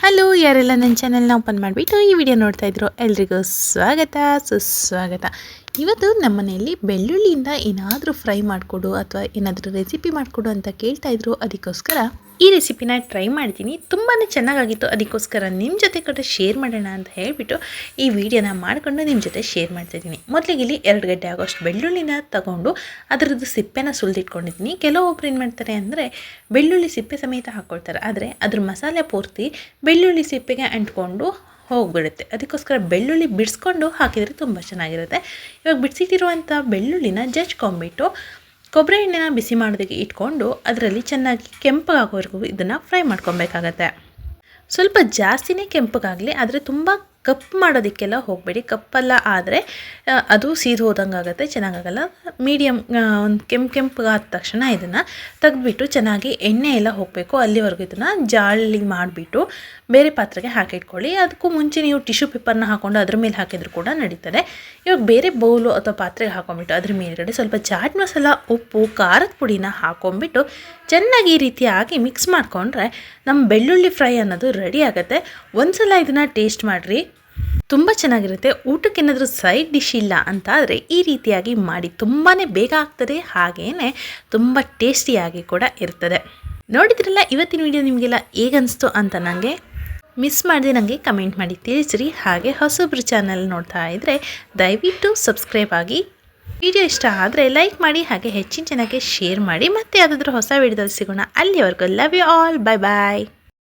Hello ಯಾರೆಲ್ಲ ನನ್ನ ಚಾನೆಲ್ನ ಓಪನ್ ಮಾಡಿಬಿಟ್ಟು ಈ ವಿಡಿಯೋ ನೋಡ್ತಾ ಇದ್ರು ಎಲ್ರಿಗೂ ಸ್ವಾಗತ ಸುಸ್ವಾಗತ. ಇವತ್ತು ನಮ್ಮ ಮನೆಯಲ್ಲಿ ಬೆಳ್ಳುಳ್ಳಿಯಿಂದ ಏನಾದರೂ ಫ್ರೈ ಮಾಡಿಕೊಡು ಅಥವಾ ಏನಾದರೂ ರೆಸಿಪಿ ಮಾಡಿಕೊಡು ಅಂತ ಕೇಳ್ತಾ ಇದ್ರು. ಅದಕ್ಕೋಸ್ಕರ ಈ ರೆಸಿಪಿನ ಟ್ರೈ ಮಾಡ್ತೀನಿ. ತುಂಬಾ ಚೆನ್ನಾಗಾಗಿತ್ತು. ಅದಕ್ಕೋಸ್ಕರ ನಿಮ್ಮ ಜೊತೆ ಕೂಡ ಶೇರ್ ಮಾಡೋಣ ಅಂತ ಹೇಳಿಬಿಟ್ಟು ಈ ವಿಡಿಯೋನ ಮಾಡಿಕೊಂಡು ನಿಮ್ಮ ಜೊತೆ ಶೇರ್ ಮಾಡ್ತಾಯಿದ್ದೀನಿ. ಮೊದಲಿಗೆ ಇಲ್ಲಿ 2 ಗಡ್ಡೆ ಆಗೋಷ್ಟು ಬೆಳ್ಳುಳ್ಳಿನ ತಗೊಂಡು ಅದರದ್ದು ಸಿಪ್ಪೆನ ಸುಲಿದಿಟ್ಕೊಂಡಿದ್ದೀನಿ. ಕೆಲವೊಬ್ರು ಏನು ಮಾಡ್ತಾರೆ ಅಂದರೆ ಬೆಳ್ಳುಳ್ಳಿ ಸಿಪ್ಪೆ ಸಮೇತ ಹಾಕ್ಕೊಳ್ತಾರೆ, ಆದರೆ ಅದ್ರ ಮಸಾಲೆ ಪೂರ್ತಿ ಬೆಳ್ಳುಳ್ಳಿ ಸಿಪ್ಪೆಗೆ ಅಂಟ್ಕೊಂಡು ಹೋಗಿಬಿಡುತ್ತೆ. ಅದಕ್ಕೋಸ್ಕರ ಬೆಳ್ಳುಳ್ಳಿ ಬಿಡಿಸ್ಕೊಂಡು ಹಾಕಿದರೆ ತುಂಬ ಚೆನ್ನಾಗಿರುತ್ತೆ. ಇವಾಗ ಬಿಡಿಸಿಟ್ಟಿರುವಂಥ ಬೆಳ್ಳುಳ್ಳಿನ ಜಜ್ಕೊಂಬಿಟ್ಟು ಕೊಬ್ಬರಿ ಎಣ್ಣೆನ ಬಿಸಿ ಮಾಡೋದಕ್ಕೆ ಇಟ್ಕೊಂಡು ಅದರಲ್ಲಿ ಚೆನ್ನಾಗಿ ಕೆಂಪಗಾಗೋವರೆಗೂ ಇದನ್ನು ಫ್ರೈ ಮಾಡ್ಕೊಬೇಕಾಗತ್ತೆ. ಸ್ವಲ್ಪ ಜಾಸ್ತಿನೇ ಕೆಂಪಗಾಗಲಿ, ಆದರೆ ತುಂಬ ಕಪ್ಪು ಮಾಡೋದಕ್ಕೆಲ್ಲ ಹೋಗಬೇಡಿ. ಕಪ್ಪೆಲ್ಲ ಆದರೆ ಅದು ಸೀದು ಹೋದಂಗೆ ಆಗುತ್ತೆ, ಚೆನ್ನಾಗಾಗಲ್ಲ. ಮೀಡಿಯಮ್ ಒಂದು ಕೆಂಪಗಾದ ತಕ್ಷಣ ಇದನ್ನು ತೆಗೆದುಬಿಟ್ಟು ಚೆನ್ನಾಗಿ ಎಣ್ಣೆ ಎಲ್ಲ ಹೋಗಬೇಕು, ಅಲ್ಲಿವರೆಗೂ ಇದನ್ನು ಜಾಳಿ ಮಾಡಿಬಿಟ್ಟು ಬೇರೆ ಪಾತ್ರೆಗೆ ಹಾಕಿಟ್ಕೊಳ್ಳಿ. ಅದಕ್ಕೂ ಮುಂಚೆ ನೀವು ಟಿಶ್ಯೂ ಪೇಪರ್ನ ಹಾಕ್ಕೊಂಡು ಅದ್ರ ಮೇಲೆ ಹಾಕಿದರೂ ಕೂಡ ನಡೀತದೆ. ಇವಾಗ ಬೇರೆ ಬೌಲು ಅಥವಾ ಪಾತ್ರೆಗೆ ಹಾಕೊಂಡ್ಬಿಟ್ಟು ಅದ್ರ ಮೇಲ್ಗಡೆ ಸ್ವಲ್ಪ ಚಾಟ್ ಮಸಾಲ, ಉಪ್ಪು, ಖಾರದ ಪುಡಿನ ಹಾಕೊಂಡ್ಬಿಟ್ಟು ಚೆನ್ನಾಗಿ ಈ ರೀತಿಯಾಗಿ ಮಿಕ್ಸ್ ಮಾಡಿಕೊಂಡ್ರೆ ನಮ್ಮ ಬೆಳ್ಳುಳ್ಳಿ ಫ್ರೈ ಅನ್ನೋದು ರೆಡಿ ಆಗುತ್ತೆ. ಒಂದ್ಸಲ ಇದನ್ನು ಟೇಸ್ಟ್ ಮಾಡಿರಿ, ತುಂಬ ಚೆನ್ನಾಗಿರುತ್ತೆ. ಊಟಕ್ಕೆ ಏನಾದರೂ ಸೈಡ್ ಡಿಶ್ ಇಲ್ಲ ಅಂತ ಆದರೆ ಈ ರೀತಿಯಾಗಿ ಮಾಡಿ, ತುಂಬಾ ಬೇಗ ಆಗ್ತದೆ, ಹಾಗೆಯೇ ತುಂಬ ಟೇಸ್ಟಿಯಾಗಿ ಕೂಡ ಇರ್ತದೆ. ನೋಡಿದ್ರಲ್ಲ, ಇವತ್ತಿನ ವಿಡಿಯೋ ನಿಮಗೆಲ್ಲ ಹೇಗನ್ನಿಸ್ತು ಅಂತ ನನಗೆ ಮಿಸ್ ಮಾಡಿದೆ ನನಗೆ ಕಮೆಂಟ್ ಮಾಡಿ ತಿಳಿಸ್ರಿ. ಹಾಗೆ ಹೊಸಬ್ರು ಚಾನಲ್ ನೋಡ್ತಾ ಇದ್ದರೆ ದಯವಿಟ್ಟು ಸಬ್ಸ್ಕ್ರೈಬ್ ಆಗಿ, ವಿಡಿಯೋ ಇಷ್ಟ ಆದರೆ ಲೈಕ್ ಮಾಡಿ, ಹಾಗೆ ಹೆಚ್ಚಿನ ಜನಕ್ಕೆ ಶೇರ್ ಮಾಡಿ. ಮತ್ತೆ ಯಾವುದಾದ್ರೂ ಹೊಸ ವಿಡಿಯೋದಲ್ಲಿ ಸಿಗೋಣ. ಅಲ್ಲಿವರೆಗೂ love you all, bye bye.